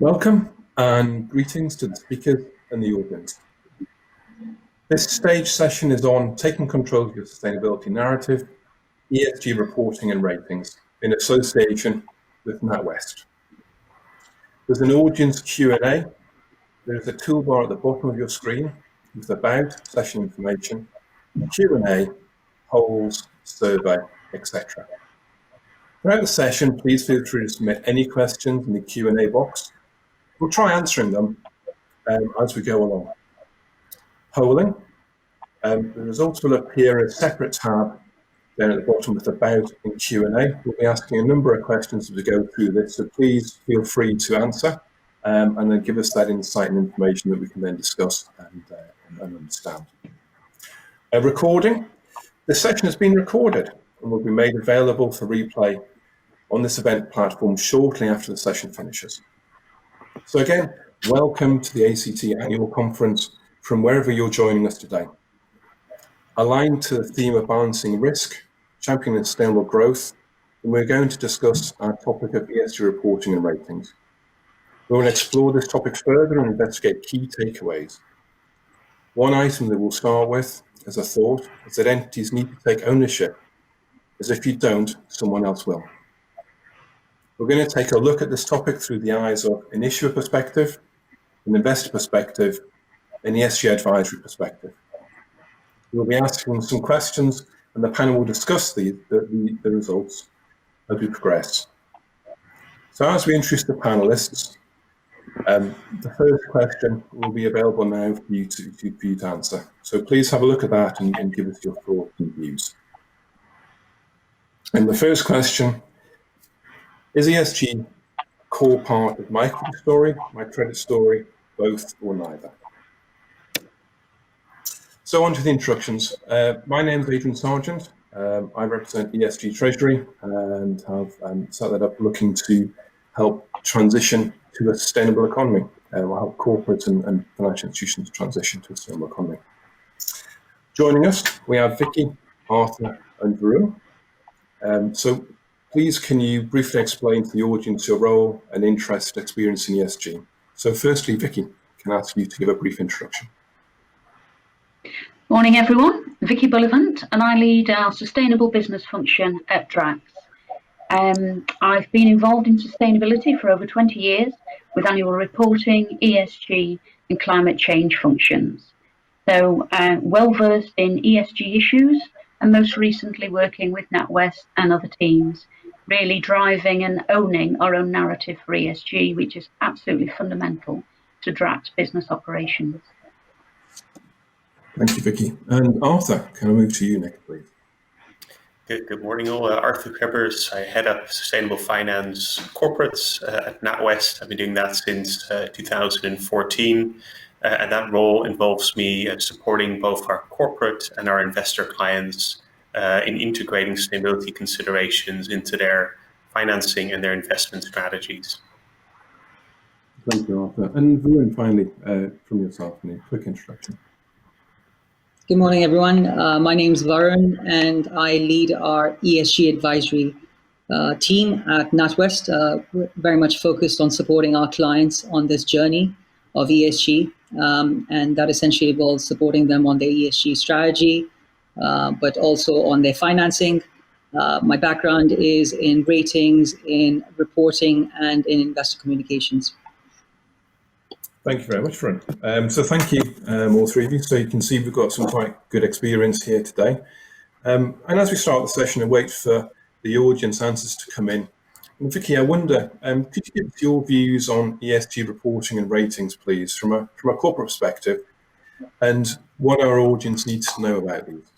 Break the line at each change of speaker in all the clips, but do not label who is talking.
Welcome and greetings to the speakers and the audience. This stage session is on taking control of your sustainability narrative, ESG reporting and ratings in association with NatWest. There's an audience Q&A. There's a toolbar at the bottom of your screen with about, session information, Q&A, polls, survey, etc. Throughout the session, please feel free to submit any questions in the Q&A box. We'll try answering them as we go along. Polling. The results will appear in a separate tab down at the bottom with About and Q&A. We'll be asking a number of questions as we go through this, so please feel free to answer and then give us that insight and information that we can then discuss and understand. Recording. This session has been recorded and will be made available for replay on this event platform shortly after the session finishes. So again, welcome to the ACT Annual Conference from wherever you're joining us today. Aligned to the theme of balancing risk, championing sustainable growth, and we're going to discuss our topic of ESG reporting and ratings. We will explore this topic further and investigate key takeaways. One item that we'll start with, as a thought, is that entities need to take ownership, as if you don't, someone else will. We're going to take a look at this topic through the eyes of an issuer perspective, an investor perspective, an ESG advisory perspective. We'll be asking some questions and the panel will discuss the results as we progress. So as we introduce the panelists, the first question will be available now for you to answer. So please have a look at that and give us your thoughts and views. And the first question, is ESG a core part of my equity story, my credit story, both or neither? So on to the introductions. My name is Adrian Sargent. I represent ESG Treasury and have set that up looking to help transition to a sustainable economy. We'll help corporates and financial institutions transition to a sustainable economy. Joining us, we have Vicky, Arthur and Varun. So please can you briefly explain to the audience your role and interest, experience in ESG? So firstly, Vicky, can I ask you to give a brief introduction?
Morning everyone, Vicky Bullivant, and I lead our sustainable business function at Drax. I've been involved in sustainability for over 20 years with annual reporting, ESG and climate change functions. So well versed in ESG issues and most recently working with NatWest and other teams, really driving and owning our own narrative for ESG, which is absolutely fundamental to Drax business operations.
Thank you, Vicky. And Arthur, can I move to you next, please?
Good morning, all. Arthur Krebbers. I head up Sustainable Finance Corporates at NatWest. I've been doing that since 2014. And that role involves me supporting both our corporate and our investor clients in integrating sustainability considerations into their financing and their investment strategies.
Thank you, Arthur. And Varun, finally, from yourself, a quick introduction.
Good morning, everyone. My name is Varun, and I lead our ESG advisory team at NatWest. We're very much focused on supporting our clients on this journey of ESG, and that essentially involves supporting them on their ESG strategy, but also on their financing. My background is in ratings, in reporting, and in investor communications.
Thank you very much, Varun. So thank you, all three of you. So you can see we've got some quite good experience here today. And as we start the session and wait for the audience answers to come in, and Vicky, I wonder, could you give us your views on ESG reporting and ratings, please, from a corporate perspective, and what our audience needs to know about these?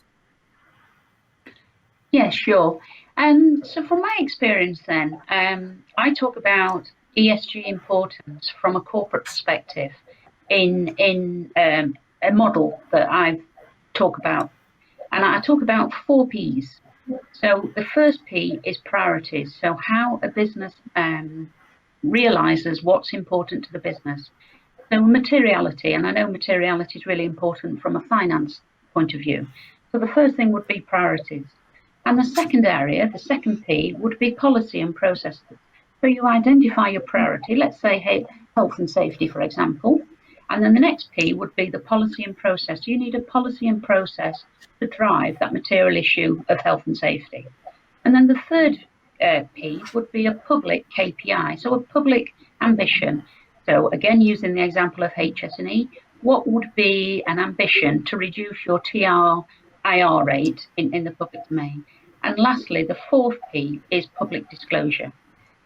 Yeah, sure. So from my experience then, I talk about ESG importance from a corporate perspective in a model that I talk about. And I talk about 4 Ps. So the first P is priorities. So how a business realizes what's important to the business. So materiality, and I know materiality is really important from a finance point of view. So the first thing would be priorities. And the second area, the second P, would be policy and processes. So you identify your priority. Let's say, hey, health and safety, for example. And then the next P would be the policy and process. So you need a policy and process to drive that material issue of health and safety. And then the third P would be a public KPI, so a public ambition. So again, using the example of HS&E, what would be an ambition to reduce your TRIR rate in the public domain? And lastly, the fourth P is public disclosure.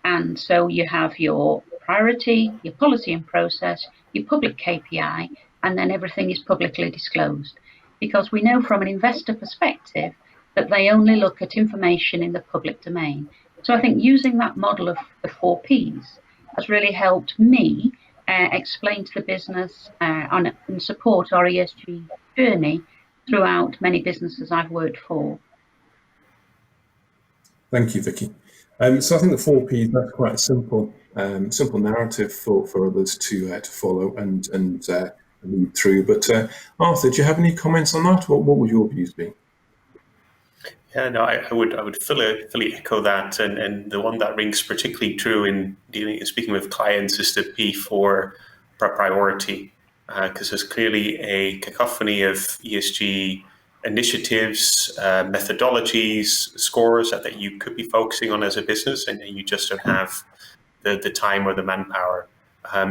And so you have your priority, your policy and process, your public KPI, and then everything is publicly disclosed. Because we know from an investor perspective that they only look at information in the public domain. So I think using that model of the 4 Ps has really helped me explain to the business and support our ESG journey throughout many businesses I've worked for.
Thank you, Vicky. So I think the 4 Ps, that's quite a simple narrative for others to follow and read through. But Arthur, do you have any comments on that? What would your views be?
Yeah, no, I would fully echo that, and the one that rings particularly true in speaking with clients is the P for priority, because there's clearly a cacophony of ESG initiatives, methodologies, scores that you could be focusing on as a business, and you just don't have the time or the manpower.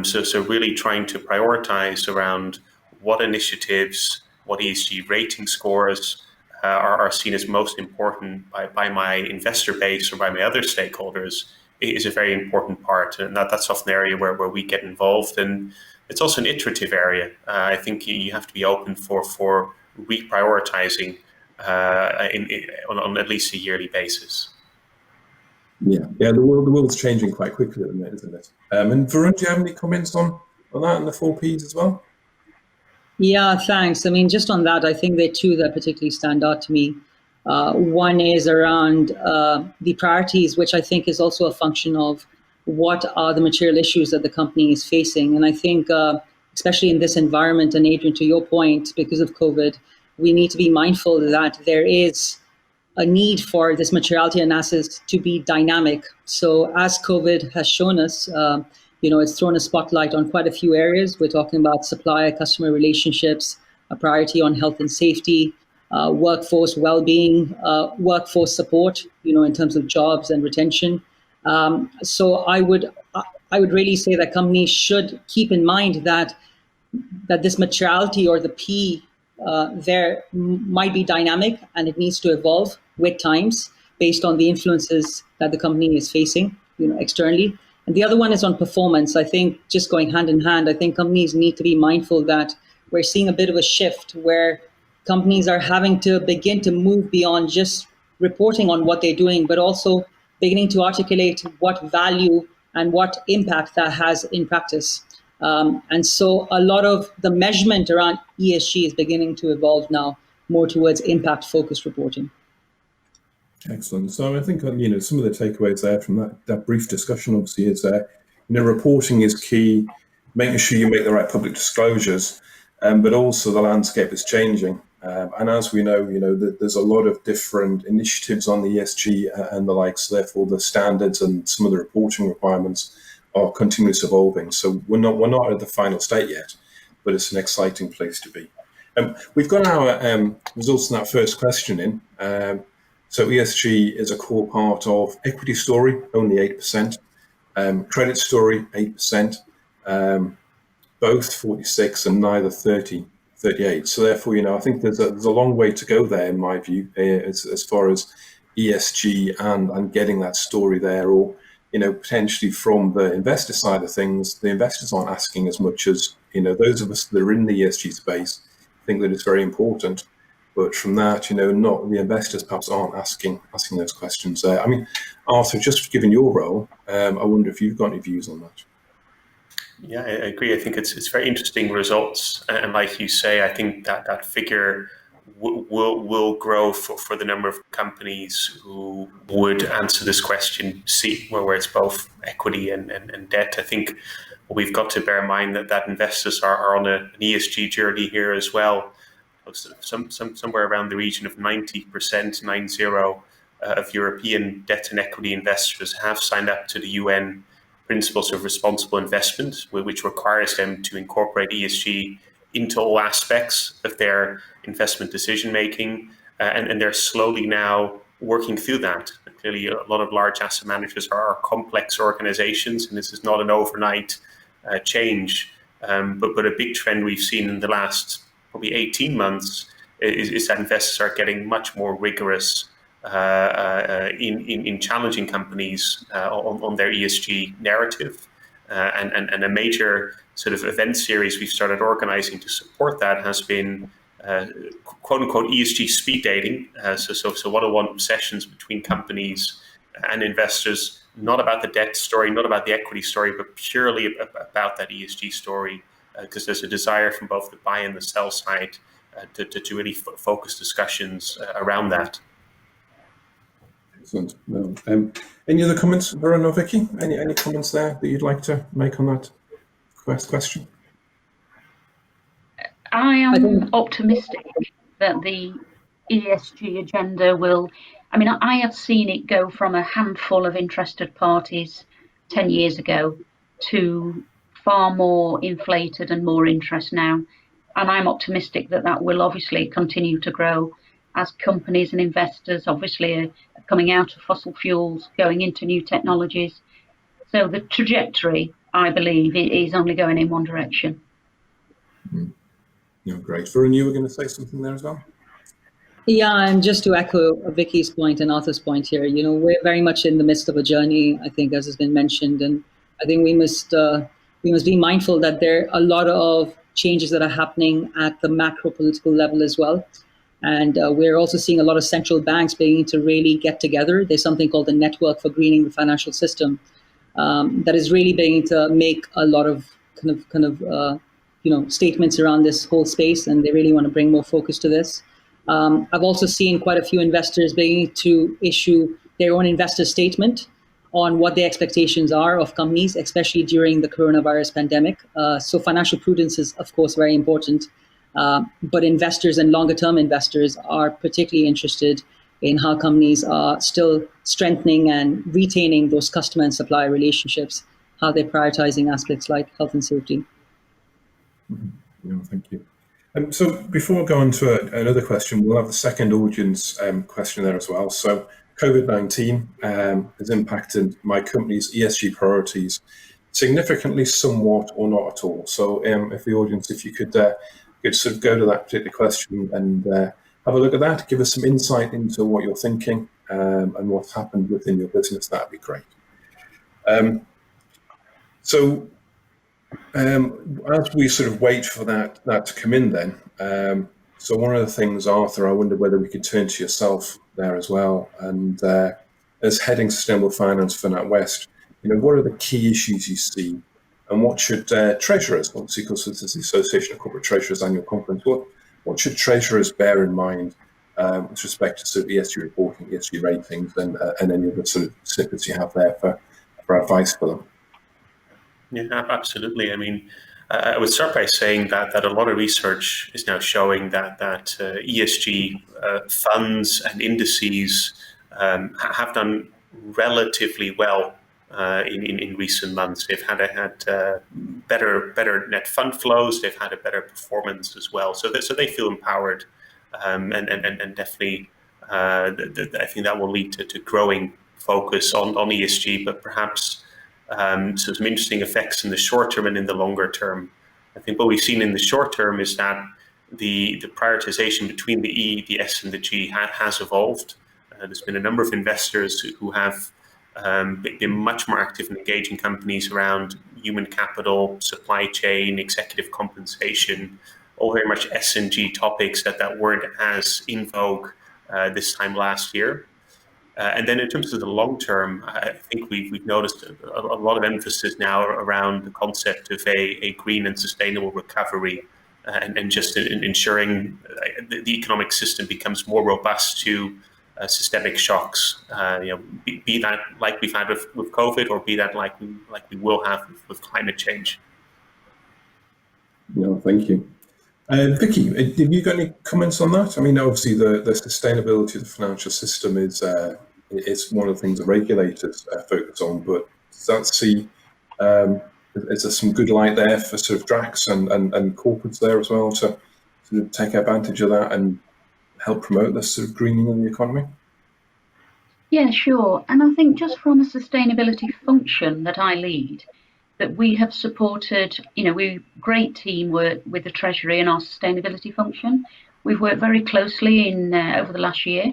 So really trying to prioritize around what initiatives, what ESG rating scores are seen as most important by my investor base or by my other stakeholders is a very important part. And that's often an area where we get involved. And it's also an iterative area. I think you have to be open for reprioritizing on at least a yearly basis.
Yeah, the world's changing quite quickly at the minute, isn't it? And Varun, do you have any comments on that and the 4 Ps as well?
Yeah, thanks. I mean, just on that, I think there are two that particularly stand out to me. One is around the priorities, which I think is also a function of what are the material issues that the company is facing. And I think, especially in this environment, and Adrian, to your point, because of COVID, we need to be mindful that there is a need for this materiality analysis to be dynamic. So as COVID has shown us, it's thrown a spotlight on quite a few areas. We're talking about supplier-customer relationships, a priority on health and safety, workforce well-being, workforce support, in terms of jobs and retention. So I would really say that companies should keep in mind that this materiality or the P there might be dynamic and it needs to evolve with times based on the influences that the company is facing, externally. And the other one is on performance. I think just going hand in hand, I think companies need to be mindful that we're seeing a bit of a shift where companies are having to begin to move beyond just reporting on what they're doing, but also beginning to articulate what value and what impact that has in practice. And so a lot of the measurement around ESG is beginning to evolve now more towards impact-focused reporting.
Excellent. So I think, some of the takeaways there from that brief discussion obviously is reporting is key, making sure you make the right public disclosures, but also the landscape is changing. And as we know, there's a lot of different initiatives on the ESG and the like, so therefore the standards and some of the reporting requirements are continuously evolving. So we're not at the final state yet, but it's an exciting place to be. We've got our results in that first question in. So ESG is a core part of equity story, only 8%, credit story, 8%, both 46 and neither 38. So therefore, I think there's a long way to go there, in my view, as far as ESG and getting that story there, or, potentially from the investor side of things, the investors aren't asking as much as, those of us that are in the ESG space think that it's very important. But from that, not the investors perhaps aren't asking those questions there. I mean, Arthur, just given your role, I wonder if you've got any views on that.
Yeah, I agree. I think it's very interesting results, and like you say, I think that figure will grow for the number of companies who would answer this question, where it's both equity and debt. I think we've got to bear in mind that investors are on an ESG journey here as well. Somewhere around the region of 90% of European debt and equity investors have signed up to the UN principles of responsible investment, which requires them to incorporate ESG into all aspects of their investment decision making, and they're slowly now working through that. Clearly, a lot of large asset managers are complex organizations, and this is not an overnight change. But a big trend we've seen in the last probably 18 months is that investors are getting much more rigorous in challenging companies on their ESG narrative. And a major sort of event series we've started organizing to support that has been quote unquote ESG speed dating. So one-on-one sessions between companies and investors, not about the debt story, not about the equity story, but purely about that ESG story, because there's a desire from both the buy and the sell side to really focus discussions around that.
Excellent. No. Any other comments, Varun or Vicky? Any comments there that you'd like to make on that question?
I am optimistic that the ESG agenda will, I have seen it go from a handful of interested parties 10 years ago to far more inflated and more interest now. And I'm optimistic that that will obviously continue to grow as companies and investors obviously are coming out of fossil fuels, going into new technologies. So the trajectory, I believe, is only going in one direction.
Mm-hmm. No, great. Varun, you were going to say something there as well?
Yeah, and just to echo Vicky's point and Arthur's point here, we're very much in the midst of a journey, I think, as has been mentioned, and I think we must be mindful that there are a lot of changes that are happening at the macro political level as well. And we're also seeing a lot of central banks beginning to really get together. There's something called the Network for Greening the Financial System that is really beginning to make a lot of statements around this whole space, and they really want to bring more focus to this. I've also seen quite a few investors beginning to issue their own investor statement on what the expectations are of companies, especially during the coronavirus pandemic. So financial prudence is, of course, very important. But investors and longer term investors are particularly interested in how companies are still strengthening and retaining those customer and supplier relationships, how they're prioritizing aspects like health and safety.
Mm-hmm. No, thank you. So before going to another question, we'll have the second audience question there as well. So COVID-19 has impacted my company's ESG priorities significantly, somewhat, or not at all. So if the audience, if you could sort of go to that particular question and have a look at that, give us some insight into what you're thinking and what's happened within your business, that'd be great. As we sort of wait for that to come in then, so one of the things, Arthur, I wonder whether we could turn to yourself there as well, and as heading sustainable finance for NatWest, what are the key issues you see, and what should treasurers, obviously because this is the Association of Corporate Treasurers annual conference, what should treasurers bear in mind with respect to sort of ESG reporting, ESG ratings, and any other sort of snippets you have there for advice for them?
Yeah, absolutely. I would start by saying that a lot of research is now showing that ESG funds and indices have done relatively well in recent months. They've had better net fund flows. They've had a better performance as well. So they feel empowered, and definitely I think that will lead to growing focus on ESG, but perhaps so some interesting effects in the short term and in the longer term. I think what we've seen in the short term is that the prioritization between the E, the S, and the G has evolved. There's been a number of investors who have been much more active in engaging companies around human capital, supply chain, executive compensation, all very much S and G topics that weren't as in vogue this time last year. And then in terms of the long term, I think we've noticed a lot of emphasis now around the concept of a green and sustainable recovery, and just ensuring the economic system becomes more robust to systemic shocks. Be that like we've had with COVID, or be that like we will have with climate change.
No, thank you. Vicky, have you got any comments on that? Obviously the sustainability of the financial system is one of the things the regulators focus on, but does that see Is there some good light there for sort of Drax and corporates there as well to take advantage of that and help promote this sort of greening of the economy?
Yeah, sure. And I think just from a sustainability function that I lead, that we have supported, we great teamwork with the Treasury and our sustainability function. We've worked very closely over the last year,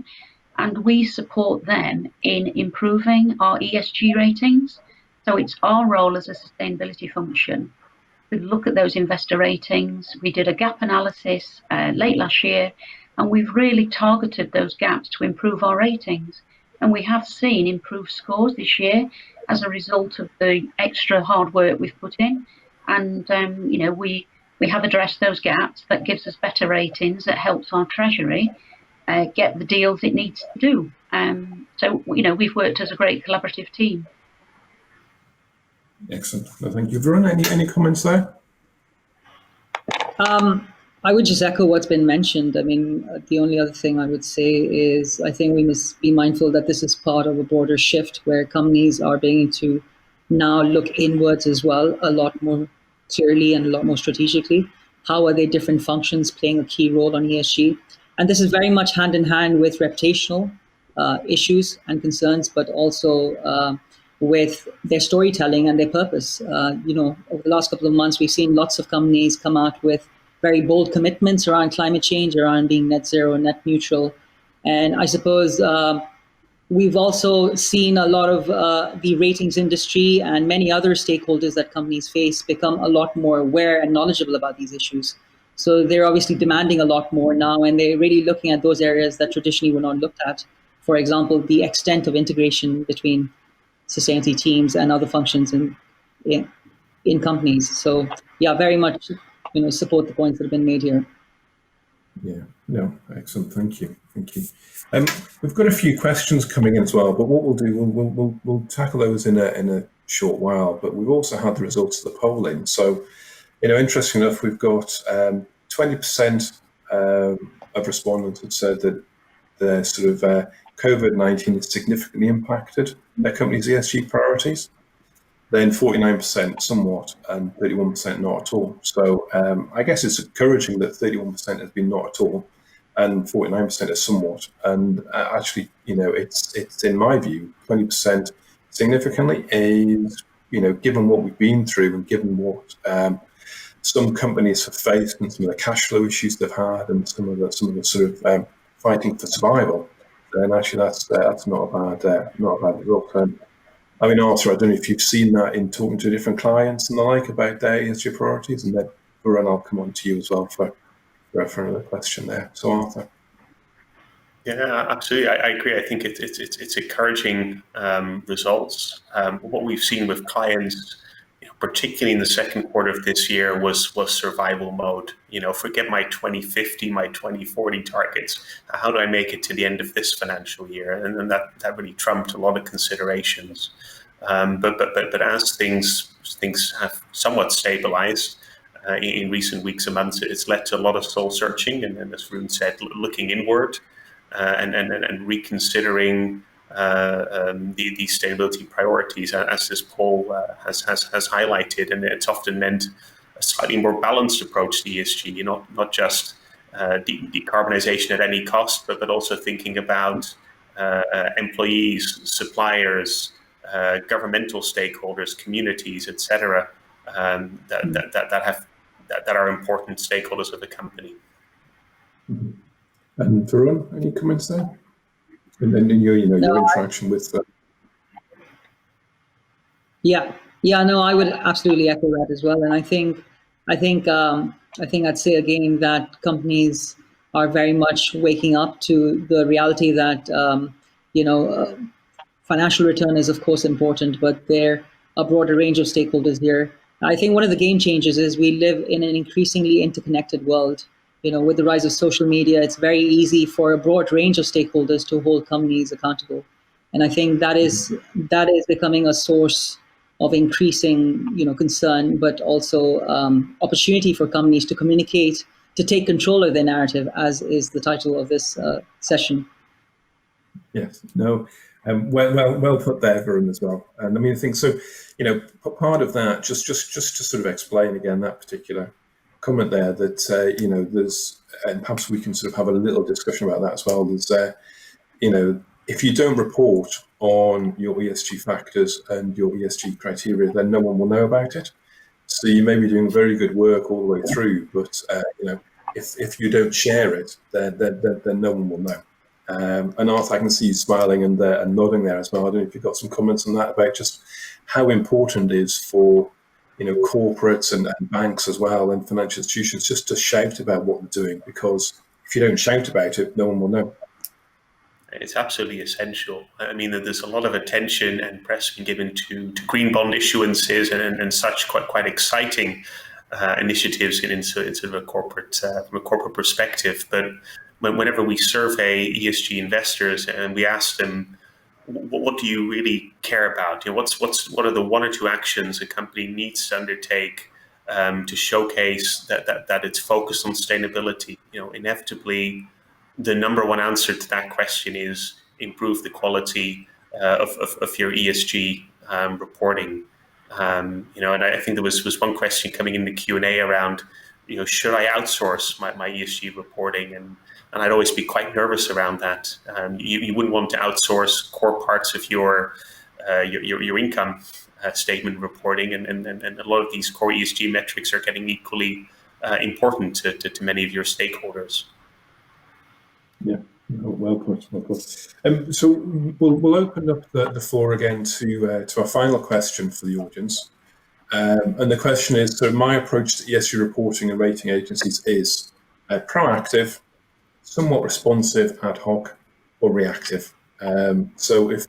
and we support them in improving our ESG ratings. So it's our role as a sustainability function to look at those investor ratings. We did a gap analysis late last year, and we've really targeted those gaps to improve our ratings. And we have seen improved scores this year as a result of the extra hard work we've put in. And, we have addressed those gaps. That gives us better ratings. That helps our Treasury get the deals it needs to do. So, we've worked as a great collaborative team.
Excellent. Well, thank you. Varun, any comments there?
I would just echo what's been mentioned. I mean, the only other thing I would say is I think we must be mindful that this is part of a broader shift where companies are beginning to now look inwards as well, a lot more clearly and a lot more strategically. How are their different functions playing a key role on ESG? And this is very much hand in hand with reputational issues and concerns, but also with their storytelling and their purpose. Over the last couple of months, we've seen lots of companies come out with very bold commitments around climate change, around being net zero, net neutral. And I suppose we've also seen a lot of the ratings industry and many other stakeholders that companies face become a lot more aware and knowledgeable about these issues. So they're obviously demanding a lot more now, and they're really looking at those areas that traditionally were not looked at. For example, the extent of integration between sustainability teams and other functions in companies. So yeah, very much support the points that have been made here.
Yeah, no, excellent. Thank you. We've got a few questions coming in as well, but what we'll do, we'll tackle those in a short while. But we've also had the results of the polling. So, interesting enough, we've got 20% of respondents have said that their sort of COVID-19 has significantly impacted their company's ESG priorities. Then 49% somewhat, and 31% not at all. So I guess it's encouraging that 31% has been not at all, and 49% is somewhat. And actually, it's in my view, 20% significantly is, given what we've been through and given what some companies have faced and some of the cash flow issues they've had and some of the sort of fighting for survival, then actually that's not a bad result. I mean, Arthur, I don't know if you've seen that in talking to different clients and the like about their ESG priorities, and then Varun, I'll come on to you as well for another question there. So, Arthur.
Yeah, absolutely. I agree. I think it's encouraging results. What we've seen with clients, particularly in the second quarter of this year, was survival mode. Forget my 2050, my 2040 targets. How do I make it to the end of this financial year? And that really trumped a lot of considerations. But as things have somewhat stabilized in recent weeks and months, it's led to a lot of soul searching, and as Varun said, looking inward and reconsidering the sustainability priorities, as this poll has highlighted. And it's often meant a slightly more balanced approach to ESG, not just decarbonization at any cost, but also thinking about employees, suppliers, governmental stakeholders, communities, etc., that are important stakeholders of the company.
Mm-hmm. And Varun, any comments there? And then your interaction with them.
No, I would absolutely echo that as well. And I think I'd say again that companies are very much waking up to the reality that financial return is of course important, but there are a broader range of stakeholders here. I think one of the game changers is we live in an increasingly interconnected world. With the rise of social media, it's very easy for a broad range of stakeholders to hold companies accountable. And I think that is becoming a source of increasing, concern, but also opportunity for companies to communicate, to take control of their narrative, as is the title of this session.
Yes, no, Well put there, Varun, as well. And I mean, I think so. Part of that, just to sort of explain again that particular comment there, that there's, and perhaps we can sort of have a little discussion about that as well. There's, if you don't report on your ESG factors and your ESG criteria, then no one will know about it. So you may be doing very good work all the way through, but if you don't share it, then no one will know. And Arthur, I can see you smiling and nodding there as well. I don't know if you've got some comments on that about just how important it is for corporates and banks as well, and financial institutions, just to shout about what they're doing, because if you don't shout about it, no one will know.
It's absolutely essential. I mean, there's a lot of attention and press being given to green bond issuances and such quite exciting initiatives in sort of a corporate from a corporate perspective. But whenever we survey ESG investors and we ask them, what do you really care about? What are the one or two actions a company needs to undertake to showcase that it's focused on sustainability? Inevitably, the number one answer to that question is improve the quality of your ESG reporting. And I think there was one question coming in the Q&A around, should I outsource my ESG reporting? And I'd always be quite nervous around that. You wouldn't want to outsource core parts of your income statement reporting, and a lot of these core ESG metrics are getting equally important to many of your stakeholders.
Yeah, well put. So we'll open up the floor again to our final question for the audience. And the question is, so my approach to ESG reporting and rating agencies is proactive, somewhat responsive, ad hoc, or reactive. So if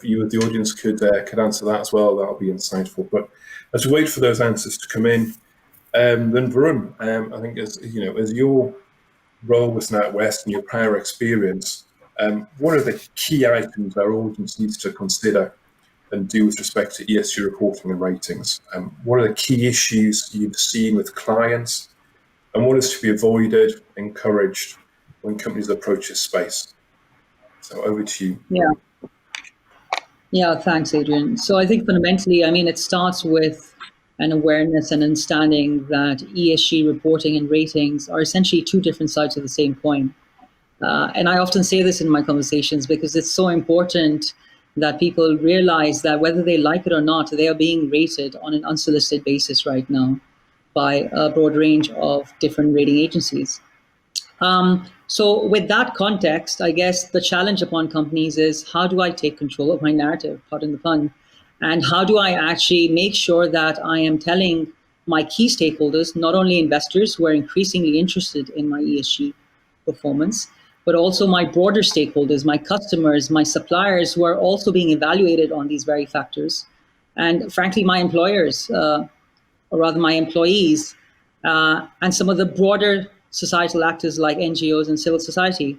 you, the audience, could answer that as well, that'll be insightful. But as we wait for those answers to come in, then Varun, I think as your role with NatWest and your prior experience, what are the key items our audience needs to consider and do with respect to ESG reporting and ratings? What are the key issues you've seen with clients, and what is to be avoided, encouraged when companies approach this space? So over to you.
Yeah, thanks, Adrian. So I think fundamentally, it starts with an awareness and understanding that ESG reporting and ratings are essentially two different sides of the same coin. And I often say this in my conversations because it's so important that people realize that whether they like it or not, they are being rated on an unsolicited basis right now by a broad range of different rating agencies. So with that context, I guess the challenge upon companies is, how do I take control of my narrative, pardon the pun, and how do I actually make sure that I am telling my key stakeholders, not only investors who are increasingly interested in my ESG performance, but also my broader stakeholders, my customers, my suppliers who are also being evaluated on these very factors, and frankly, my employers, or rather my employees, and some of the broader societal actors like NGOs and civil society.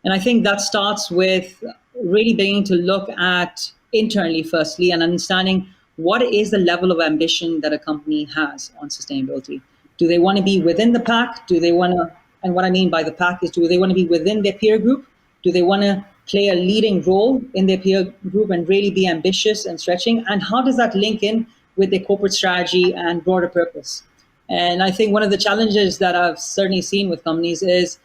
And I think that starts with really beginning to look at internally firstly and understanding what is the level of ambition that a company has on sustainability. Do they want to be within the pack? Do they want to, and what I mean by the pack is, do they want to be within their peer group? Do they want to play a leading role in their peer group and really be ambitious and stretching? And how does that link in with their corporate strategy and broader purpose? And I think one of the challenges that I've certainly seen with companies is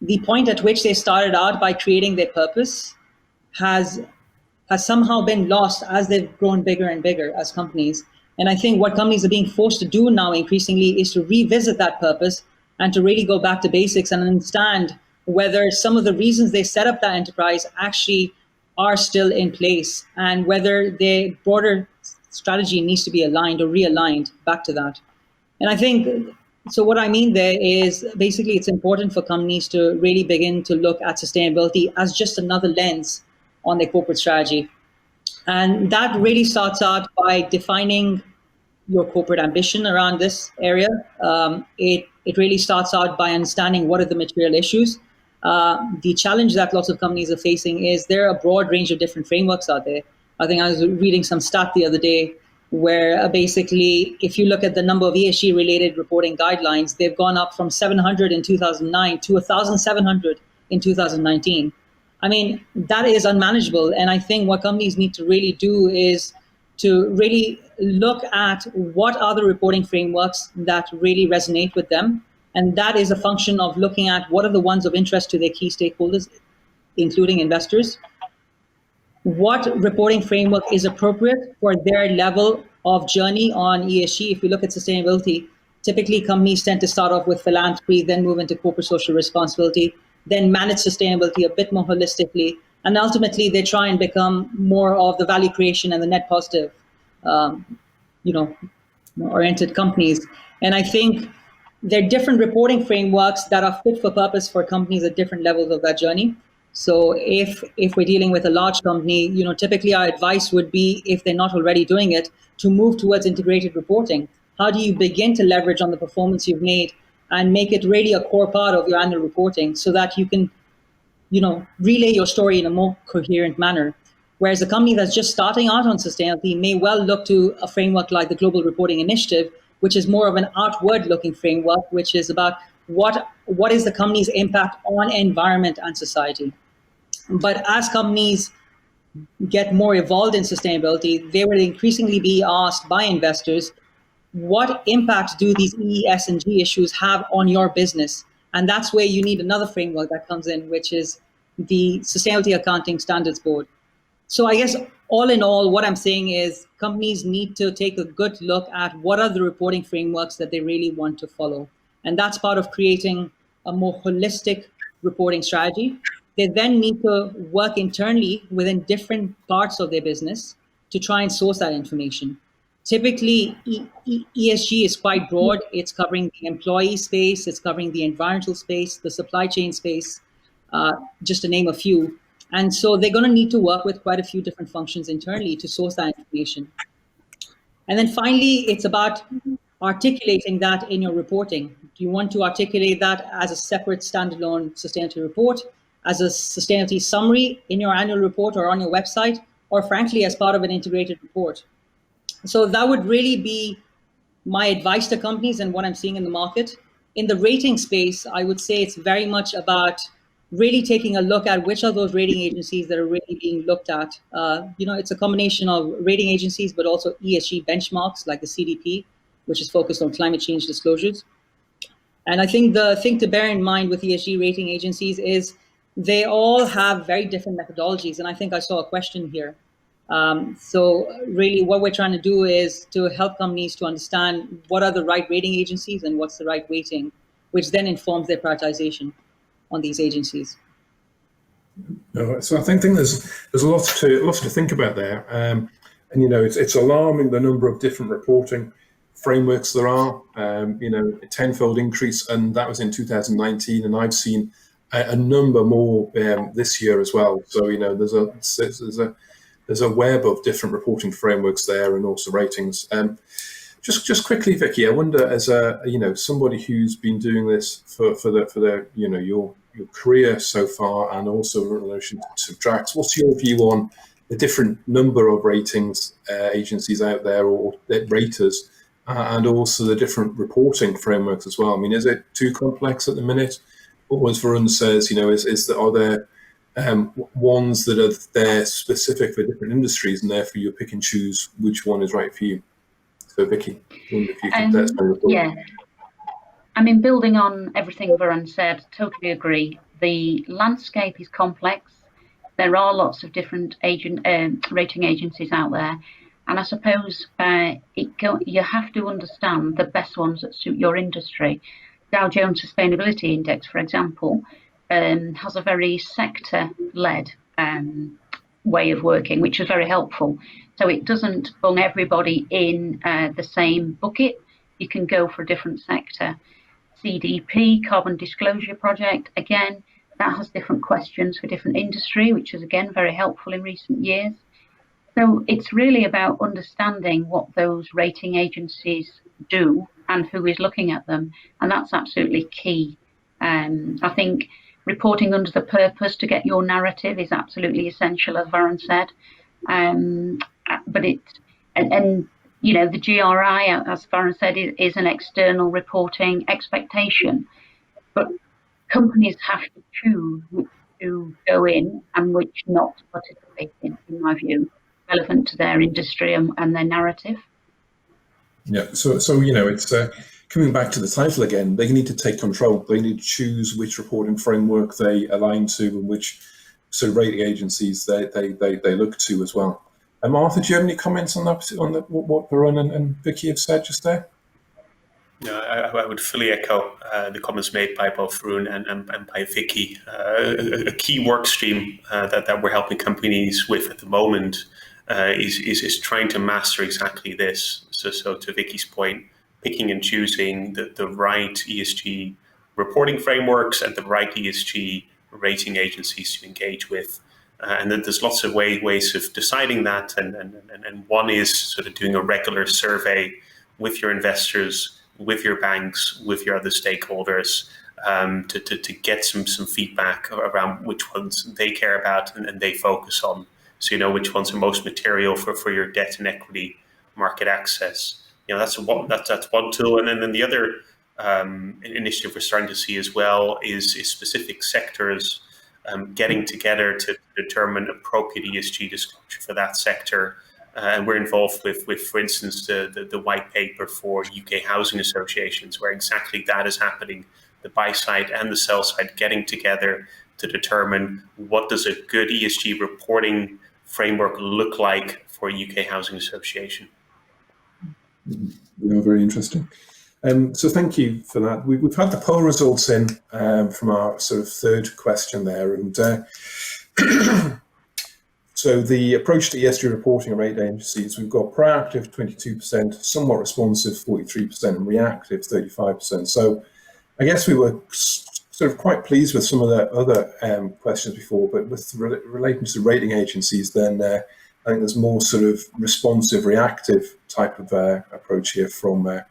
the point at which they started out by creating their purpose has somehow been lost as they've grown bigger and bigger as companies. And I think what companies are being forced to do now increasingly is to revisit that purpose and to really go back to basics and understand whether some of the reasons they set up that enterprise actually are still in place, and whether their broader strategy needs to be aligned or realigned back to that. And I think, so what I mean there is basically it's important for companies to really begin to look at sustainability as just another lens on their corporate strategy. And that really starts out by defining your corporate ambition around this area. It really starts out by understanding what are the material issues. The challenge that lots of companies are facing is there are a broad range of different frameworks out there. I think I was reading some stat the other day where basically, if you look at the number of ESG related reporting guidelines, they've gone up from 700 in 2009 to 1,700 in 2019. I mean, that is unmanageable. And I think what companies need to really do is to really look at what are the reporting frameworks that really resonate with them. And that is a function of looking at what are the ones of interest to their key stakeholders, including investors. What reporting framework is appropriate for their level of journey on ESG? If we look at sustainability, typically companies tend to start off with philanthropy, then move into corporate social responsibility, then manage sustainability a bit more holistically, and ultimately they try and become more of the value creation and the net positive, oriented companies. And I think there are different reporting frameworks that are fit for purpose for companies at different levels of that journey. So if we're dealing with a large company, typically our advice would be, if they're not already doing it, to move towards integrated reporting. How do you begin to leverage on the performance you've made and make it really a core part of your annual reporting so that you can, relay your story in a more coherent manner? Whereas a company that's just starting out on sustainability may well look to a framework like the Global Reporting Initiative, which is more of an outward-looking framework, which is about what is the company's impact on environment and society. But as companies get more evolved in sustainability, they will increasingly be asked by investors, what impact do these E, S, and G issues have on your business? And that's where you need another framework that comes in, which is the Sustainability Accounting Standards Board. So I guess all in all, what I'm saying is companies need to take a good look at what are the reporting frameworks that they really want to follow. And that's part of creating a more holistic reporting strategy. They then need to work internally within different parts of their business to try and source that information. Typically, ESG is quite broad. It's covering the employee space, it's covering the environmental space, the supply chain space, just to name a few. And so they're going to need to work with quite a few different functions internally to source that information. And then finally, it's about articulating that in your reporting. Do you want to articulate that as a separate standalone sustainability report, as a sustainability summary in your annual report or on your website, or frankly, as part of an integrated report? So that would really be my advice to companies and what I'm seeing in the market. In the rating space, I would say it's very much about really taking a look at which are those rating agencies that are really being looked at. It's a combination of rating agencies, but also ESG benchmarks like the CDP, which is focused on climate change disclosures. And I think the thing to bear in mind with ESG rating agencies is they all have very different methodologies. And I think I saw a question here. So really what we're trying to do is to help companies to understand what are the right rating agencies and what's the right weighting, which then informs their prioritization on these agencies.
So I think there's lots to think about there, and it's alarming the number of different reporting frameworks there are. A tenfold increase, and that was in 2019, and I've seen a number more this year as well. So there's a web of different reporting frameworks there, and also ratings. Just quickly, Vicky, I wonder, as somebody who's been doing this for your career so far, and also in relation to Drax, what's your view on the different number of ratings agencies out there, or raters, and also the different reporting frameworks as well? I mean, is it too complex at the minute? Or as Varun says, are there ones that are there specific for different industries, and therefore you pick and choose which one is right for you? So Vicky, if you think that's very important.
Yeah. I mean, building on everything Varun said, totally agree. The landscape is complex. There are lots of different rating agencies out there. And I suppose you have to understand the best ones that suit your industry. Dow Jones Sustainability Index, for example, has a very sector-led way of working, which is very helpful. So it doesn't bung everybody in the same bucket. You can go for a different sector. CDP, Carbon Disclosure Project, again, that has different questions for different industry, which is again very helpful in recent years. So it's really about understanding what those rating agencies do and who is looking at them, and that's absolutely key. I think reporting under the purpose to get your narrative is absolutely essential, as Varun said. But the GRI, as Varun said, is an external reporting expectation. But companies have to choose to go in and which not to participate in my view, relevant to their industry and their narrative.
Yeah, so it's coming back to the title again. They need to take control. They need to choose which reporting framework they align to and which sort of rating agencies they look to as well. Arthur, do you have any comments on that, what Varun and Vicky have said just there?
No, I would fully echo the comments made by both Varun and by Vicky. A key work stream that we're helping companies with at the moment is trying to master exactly this. So to Vicky's point, picking and choosing the right ESG reporting frameworks and the right ESG rating agencies to engage with. And then there's lots of ways of deciding that. And one is sort of doing a regular survey with your investors, with your banks, with your other stakeholders, to get some feedback around which ones they care about and they focus on. So you know which ones are most material for your debt and equity market access. That's one tool. And then the other initiative we're starting to see as well is specific sectors getting together to determine appropriate ESG disclosure for that sector. And we're involved with, for instance, the white paper for UK housing associations, where exactly that is happening. The buy side and the sell side getting together to determine what does a good ESG reporting framework look like for a UK housing association.
Very interesting. So thank you for that. We've had the poll results in from our sort of third question there. And so the approach to ESG reporting and rating agencies, we've got proactive 22%, somewhat responsive 43%, and reactive 35%. So I guess we were sort of quite pleased with some of the other questions before, but with relating to rating agencies, then I think there's more sort of responsive, reactive type of approach here from our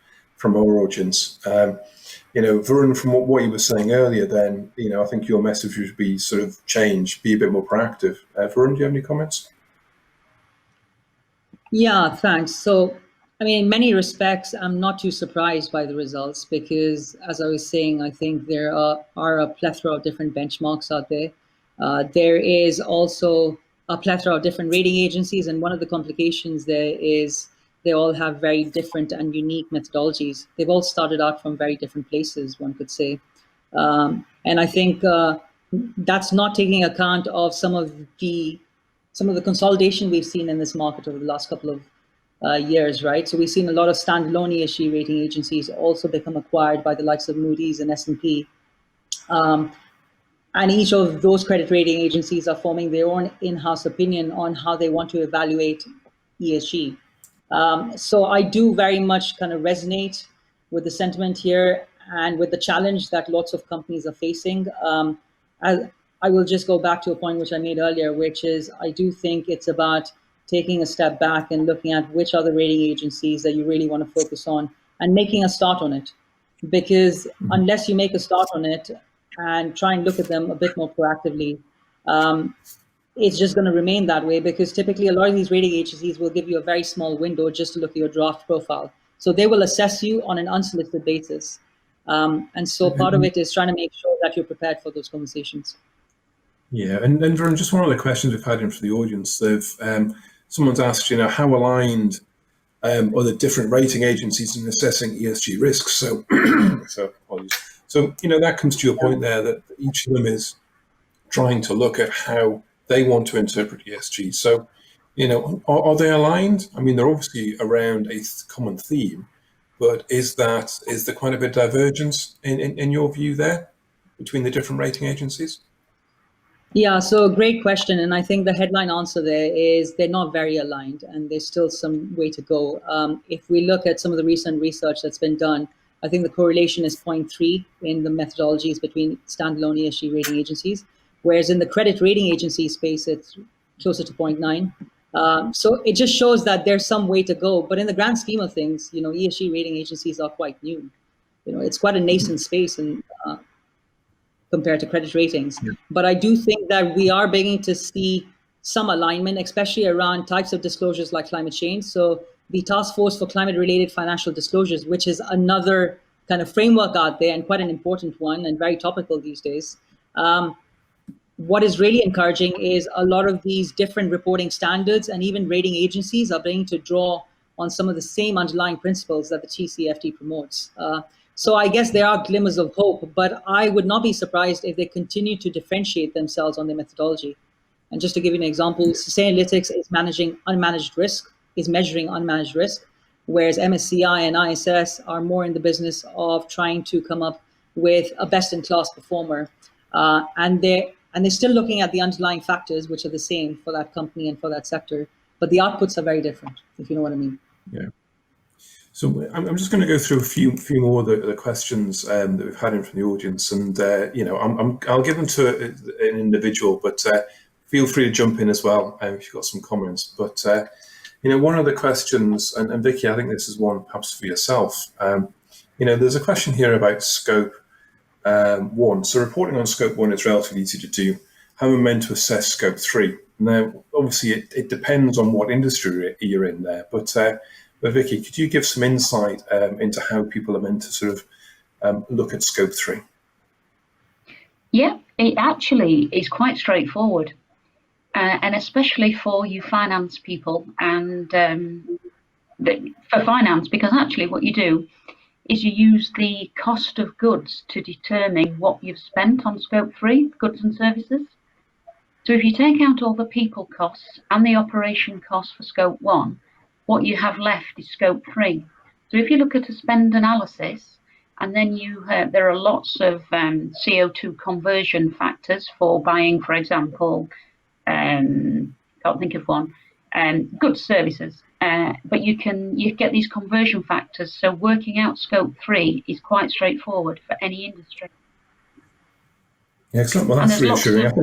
audience. Varun, from what you were saying earlier, then, I think your message would be sort of change, be a bit more proactive. Varun, do you have any comments?
Yeah, thanks. So, in many respects, I'm not too surprised by the results because, as I was saying, I think there are a plethora of different benchmarks out there. There is also a plethora of different rating agencies, and one of the complications there is they all have very different and unique methodologies. They've all started out from very different places, one could say. And I think that's not taking account of some of the consolidation we've seen in this market over the last couple of years, right? So we've seen a lot of standalone ESG rating agencies also become acquired by the likes of Moody's and S&P. And each of those credit rating agencies are forming their own in-house opinion on how they want to evaluate ESG. So I do very much kind of resonate with the sentiment here and with the challenge that lots of companies are facing. I will just go back to a point which I made earlier, which is I do think it's about taking a step back and looking at which are the rating agencies that you really want to focus on and making a start on it. Because unless you make a start on it and try and look at them a bit more proactively, it's just going to remain that way, because typically a lot of these rating agencies will give you a very small window just to look at your draft profile. So they will assess you on an unsolicited basis. And so part of it is trying to make sure that you're prepared for those conversations.
Yeah, and Varun, just one of the questions we've had in for the audience. Someone's asked, how aligned are the different rating agencies in assessing ESG risks? So, apologies. So, that comes to your point there that each of them is trying to look at how they want to interpret ESG. So, are they aligned? They're obviously around a common theme, but is there quite a bit of divergence in your view there between the different rating agencies?
Yeah, so great question. And I think the headline answer there is they're not very aligned and there's still some way to go. If we look at some of the recent research that's been done, I think the correlation is 0.3 in the methodologies between standalone ESG rating agencies, whereas in the credit rating agency space, it's closer to 0.9. So it just shows that there's some way to go. But in the grand scheme of things, ESG rating agencies are quite new. It's quite a nascent space and compared to credit ratings. Yeah. But I do think that we are beginning to see some alignment, especially around types of disclosures like climate change. So the Task Force for Climate-Related Financial Disclosures, which is another kind of framework out there and quite an important one and very topical these days, what is really encouraging is a lot of these different reporting standards and even rating agencies are beginning to draw on some of the same underlying principles that the TCFD promotes. So I guess there are glimmers of hope, but I would not be surprised if they continue to differentiate themselves on their methodology. And just to give you an example, Sustainalytics is measuring unmanaged risk, whereas MSCI and ISS are more in the business of trying to come up with a best-in-class performer. And they're still looking at the underlying factors, which are the same for that company and for that sector, but the outputs are very different, if you know what I mean.
Yeah. So I'm just going to go through a few more of the questions that we've had in from the audience, and I'll give them to an individual, but feel free to jump in as well if you've got some comments. But one of the questions, and Vicky, I think this is one perhaps for yourself. There's a question here about scope 1. So reporting on scope 1 is relatively easy to do. How am I meant to assess scope 3? Now, obviously, it depends on what industry you're in there, but Vicky, could you give some insight into how people are meant to sort of look at scope 3?
Yeah, it actually is quite straightforward, and especially for you finance people and for finance, because actually what you do is you use the cost of goods to determine what you've spent on scope 3, goods and services. So if you take out all the people costs and the operation costs for scope 1, what you have left is scope 3. So if you look at a spend analysis, and then there are lots of CO2 conversion factors for buying, for example, can't think of one, goods, services. But you get these conversion factors. So working out scope 3 is quite straightforward for any industry.
Excellent. Well, that's reassuring.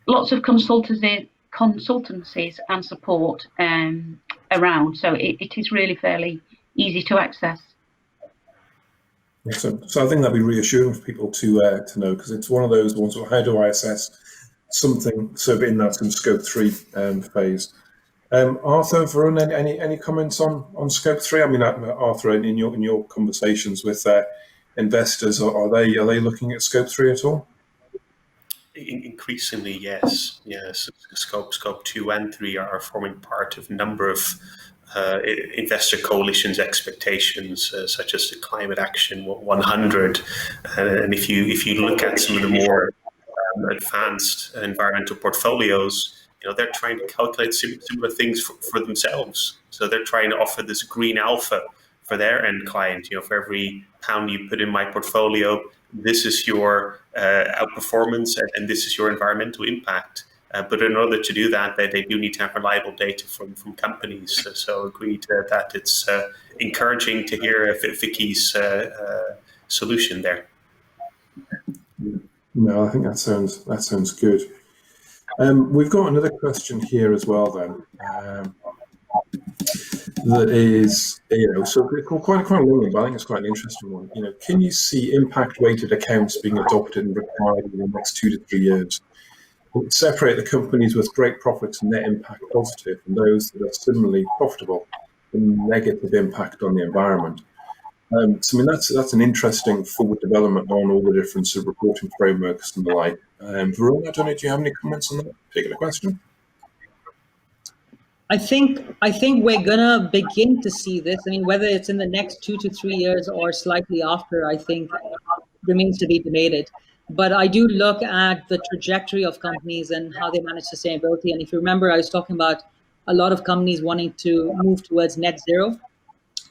Lots of consultancies and support around, so it is really fairly easy to access.
Excellent. So I think that'd be reassuring for people to know, because it's one of those ones where how do I assess something sort of in that scope 3 phase. Arthur, Varun, any comments on scope 3? I mean, Arthur, in your conversations with investors, are they looking at scope 3 at all?
Increasingly, yes. Yes, scope 2 and 3 are forming part of a number of investor coalitions' expectations, such as the Climate Action 100. And if you look at some of the more advanced environmental portfolios, they're trying to calculate similar things for themselves. So they're trying to offer this green alpha for their end client. For every pound you put in my portfolio, this is your outperformance and this is your environmental impact. But in order to do that, they do need to have reliable data from companies. So agreed that it's encouraging to hear Vicky's solution there.
No, I think that sounds good. We've got another question here as well, then. That is, so quite a long one, but I think it's quite an interesting one. Can you see impact-weighted accounts being adopted and required in the next 2 to 3 years? Separate the companies with great profits and net impact positive and those that are similarly profitable and negative impact on the environment. So I mean, that's an interesting forward development on all the different sort of reporting frameworks and the like. Varun, I don't know, do you have any comments on that particular question?
I think we're gonna begin to see this. I mean, whether it's in the next 2 to 3 years or slightly after, I think remains to be debated. But I do look at the trajectory of companies and how they manage sustainability. And if you remember, I was talking about a lot of companies wanting to move towards net zero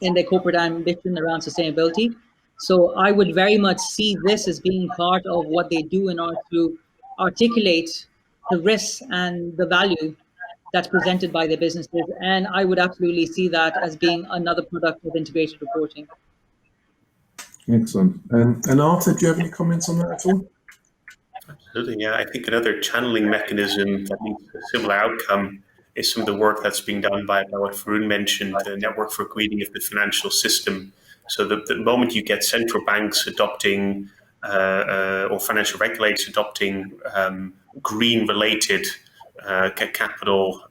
in their corporate ambition around sustainability. So I would very much see this as being part of what they do in order to articulate the risks and the value that's presented by their businesses. And I would absolutely see that as being another product of integrated reporting.
Excellent. And Arthur, do you have any comments on that at all?
Absolutely, yeah. I think another channeling mechanism that leads to a similar outcome is some of the work that's being done by what Varun mentioned, the network for greening of the financial system. So the moment you get central banks adopting or financial regulators adopting green-related capital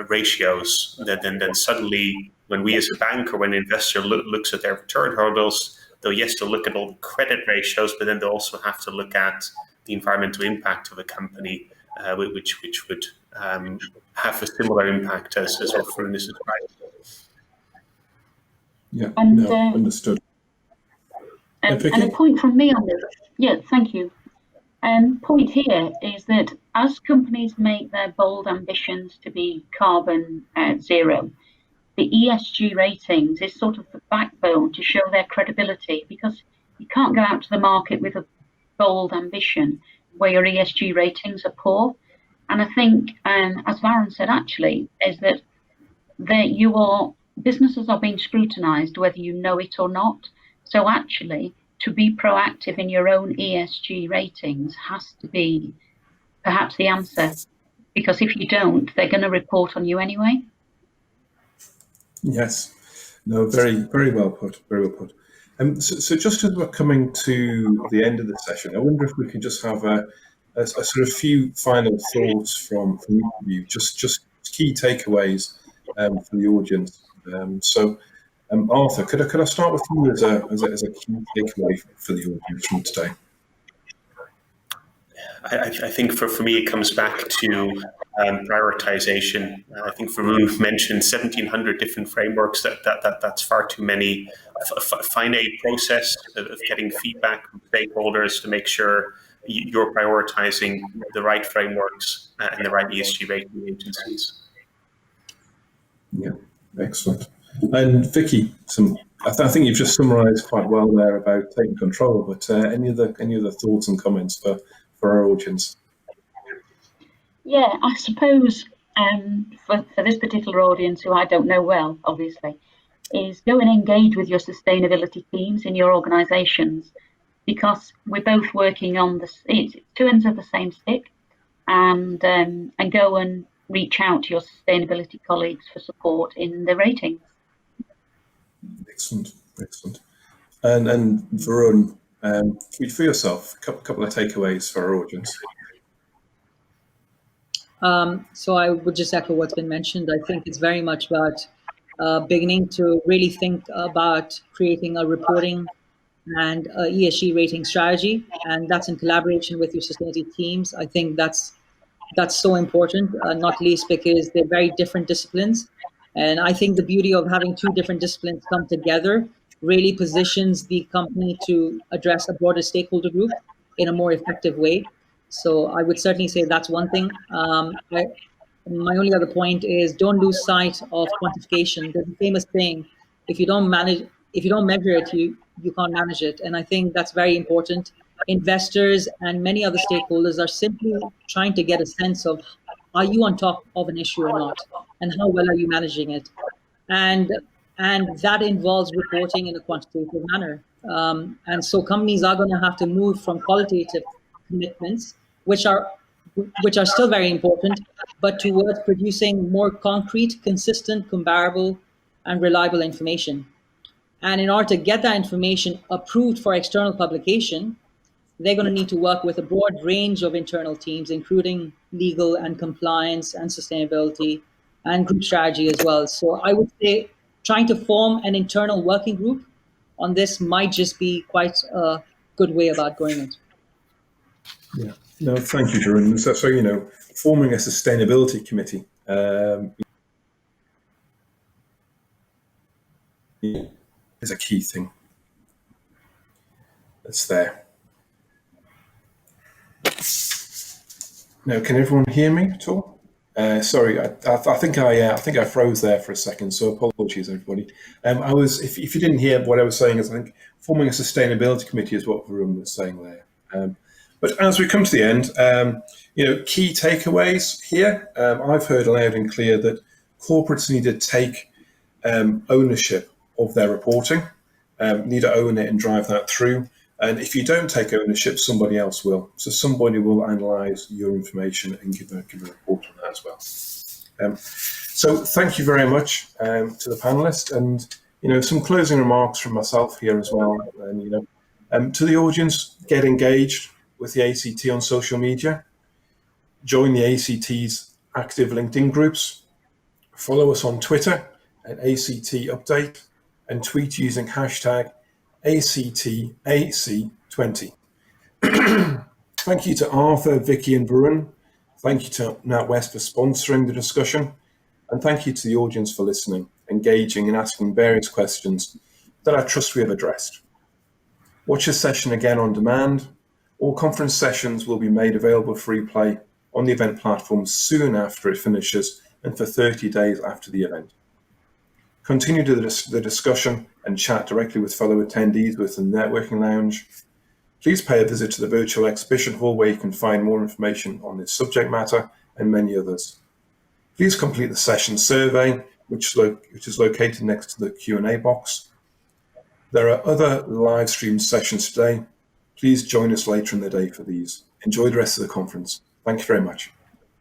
ratios, then suddenly when we as a bank or when an investor looks at their return hurdles, they'll look at all the credit ratios, but then they'll also have to look at the environmental impact of a company, which would have a similar impact as what Varun is describing.
Yeah,
And,
understood.
And a point from me on this, yeah, thank you. Point here is that as companies make their bold ambitions to be carbon zero, the ESG ratings is sort of the backbone to show their credibility, because you can't go out to the market with a bold ambition where your ESG ratings are poor. And I think, as Varun said, actually, is that businesses are being scrutinized whether you know it or not. So actually, to be proactive in your own ESG ratings has to be perhaps the answer, because if you don't, they're going to report on you anyway.
Yes, no, very, very well put, very well put. So just as we're coming to the end of the session, I wonder if we could just have a sort of few final thoughts from each of you, just key takeaways for the audience. Arthur, could I start with you as a key takeaway for the audience from today?
I think for me, it comes back to prioritization. I think Varun mentioned 1,700 different frameworks. That's far too many. Find a process of getting feedback from stakeholders to make sure you're prioritizing the right frameworks and the right ESG rating agencies.
Yeah, excellent. And Vicky, I think you've just summarised quite well there about taking control. But any other thoughts and comments for our audience?
Yeah, I suppose for this particular audience, who I don't know well, obviously, is go and engage with your sustainability teams in your organisations, because we're both working on two ends of the same stick, and go and reach out to your sustainability colleagues for support in the ratings.
Excellent. And Varun, for yourself, a couple of takeaways for our audience.
So I would just echo what's been mentioned. I think it's very much about beginning to really think about creating a reporting and a ESG rating strategy, and that's in collaboration with your sustainability teams. I think that's so important, not least because they're very different disciplines. And I think the beauty of having two different disciplines come together really positions the company to address a broader stakeholder group in a more effective way. So I would certainly say that's one thing. My only other point is don't lose sight of quantification. There's a famous saying, if you don't measure it, you can't manage it. And I think that's very important. Investors and many other stakeholders are simply trying to get a sense of, are you on top of an issue or not? And how well are you managing it? And that involves reporting in a quantitative manner. And so companies are going to have to move from qualitative commitments, which are still very important, but towards producing more concrete, consistent, comparable, and reliable information. And in order to get that information approved for external publication, they're going to need to work with a broad range of internal teams, including legal and compliance and sustainability and group strategy as well. So I would say trying to form an internal working group on this might just be quite a good way about going it.
Yeah, no, thank you, Varun. So forming a sustainability committee is a key thing that's there. Now, can everyone hear me at all? Sorry, I think I froze there for a second, so apologies, everybody. If you didn't hear what I was saying, I think forming a sustainability committee is what Varun was saying there. But as we come to the end, key takeaways here. I've heard loud and clear that corporates need to take ownership of their reporting, need to own it and drive that through. And if you don't take ownership, somebody else will. So somebody will analyse your information and give a report on that as well. So thank you very much to the panellists, and some closing remarks from myself here as well. And to the audience, get engaged with the ACT on social media. Join the ACT's active LinkedIn groups. Follow us on Twitter at ACT Update, and tweet using hashtag ACTAC20. Thank you to Arthur, Vicky and Varun. Thank you to NatWest for sponsoring the discussion. And thank you to the audience for listening, engaging and asking various questions that I trust we have addressed. Watch this session again on demand. All conference sessions will be made available for replay on the event platform soon after it finishes and for 30 days after the event. Continue the discussion and chat directly with fellow attendees within the networking lounge. Please pay a visit to the virtual exhibition hall where you can find more information on this subject matter and many others. Please complete the session survey, which is located next to the Q&A box. There are other live stream sessions today. Please join us later in the day for these. Enjoy the rest of the conference. Thank you very much.